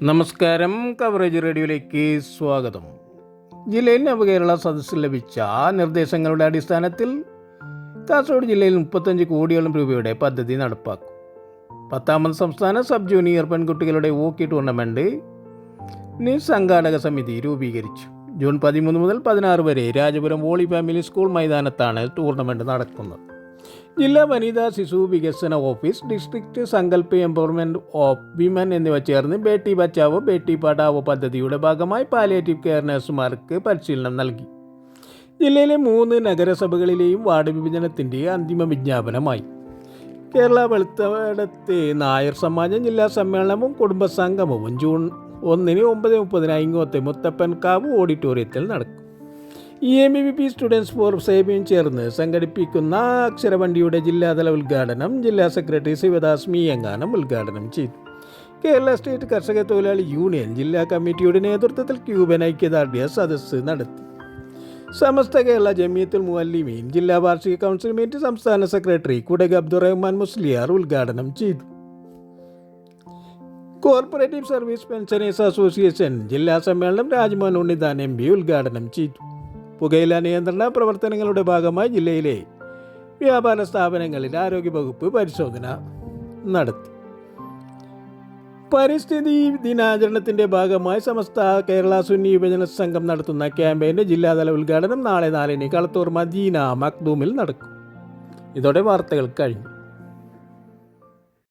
നമസ്കാരം. കവറേജ് റേഡിയോയിലേക്ക് സ്വാഗതം. ജില്ലയിൽ നവകേരള സദസ്സിൽ ലഭിച്ച നിർദ്ദേശങ്ങളുടെ അടിസ്ഥാനത്തിൽ കാസർഗോഡ് ജില്ലയിൽ 35 കോടിയോളം രൂപയുടെ പദ്ധതി നടപ്പാക്കും. 10ാമത് സംസ്ഥാന സബ് ജൂനിയർ പെൺകുട്ടികളുടെ ഹോക്കി ടൂർണമെൻറ്റിന് സംഘാടക സമിതി രൂപീകരിച്ചു. ജൂൺ 13 മുതൽ 16 വരെ രാജപുരം വോളി ഫാമിലി സ്കൂൾ മൈതാനത്താണ് ടൂർണമെൻറ്റ് നടക്കുന്നത്. ജില്ലാ വനിതാ ശിശു വികസന office, district Sankalp empowerment of women എന്നിവ ചേർന്ന് ബേട്ടി ബച്ചാവോ ബേട്ടി പഠാവോ പദ്ധതിയുടെ ഭാഗമായി പാലിയേറ്റീവ് കെയർ നഴ്സുമാർക്ക് പരിശീലനം നൽകി. ജില്ലയിലെ 3 നഗരസഭകളിലെയും വാർഡ് വിഭജനത്തിൻ്റെ അന്തിമ വിജ്ഞാപനമായി. കേരള വെളുത്തടത്തെ നായർ സമാജം ജില്ലാ സമ്മേളനവും കുടുംബസംഗമവും ജൂൺ 1-ന് 9:30 ഇങ്ങോത്തെ മുത്തപ്പൻകാവ് ഓഡിറ്റോറിയത്തിൽ നടക്കും. EMVP സ്റ്റുഡൻസ് ഫോർ സേവയും ചേർന്ന് സംഘടിപ്പിക്കുന്ന അക്ഷരവണ്ടിയുടെ ജില്ലാതല ഉദ്ഘാടനം ജില്ലാ സെക്രട്ടറി ശിവദാസ് മീയങ്ങാനം ഉദ്ഘാടനം ചെയ്തു. കേരള സ്റ്റേറ്റ് കർഷക തൊഴിലാളി യൂണിയൻ ജില്ലാ കമ്മിറ്റിയുടെ നേതൃത്വത്തിൽ ക്യൂബൻ ഐക്യദാർഢ്യ സദസ്സ് നടത്തി. സമസ്ത കേരള ജമിയത്തുൽ മുഅല്ലിമീൻ ജില്ലാ വാർഷിക കൗൺസിൽ മീറ്റ് സംസ്ഥാന സെക്രട്ടറി കുടക് അബ്ദുറഹ്മാൻ മുസ്ലിയാർ ഉദ്ഘാടനം ചെയ്തു. കോർപ്പറേറ്റീവ് സർവീസ് പെൻഷനേഴ്സ് അസോസിയേഷൻ ജില്ലാ സമ്മേളനം രാജ്മോഹൻ ഉണ്ണിത്താൻ MP ഉദ്ഘാടനം ചെയ്തു. പുകയില നിയന്ത്രണ പ്രവർത്തനങ്ങളുടെ ഭാഗമായി ജില്ലയിലെ വ്യാപാര സ്ഥാപനങ്ങളിൽ ആരോഗ്യവകുപ്പ് പരിശോധന നടത്തി. പരിസ്ഥിതി ദിനാചരണത്തിൻ്റെ ഭാഗമായി സമസ്ത കേരള സുന്നി യുവജന സംഘം നടത്തുന്ന ക്യാമ്പയിൻ്റെ ജില്ലാതല ഉദ്ഘാടനം നാളെ 4-ന് കളത്തൂർ മദീന മഖ്ദൂമിൽ നടക്കും. ഇതോടെ വാർത്തകൾ കഴിഞ്ഞു.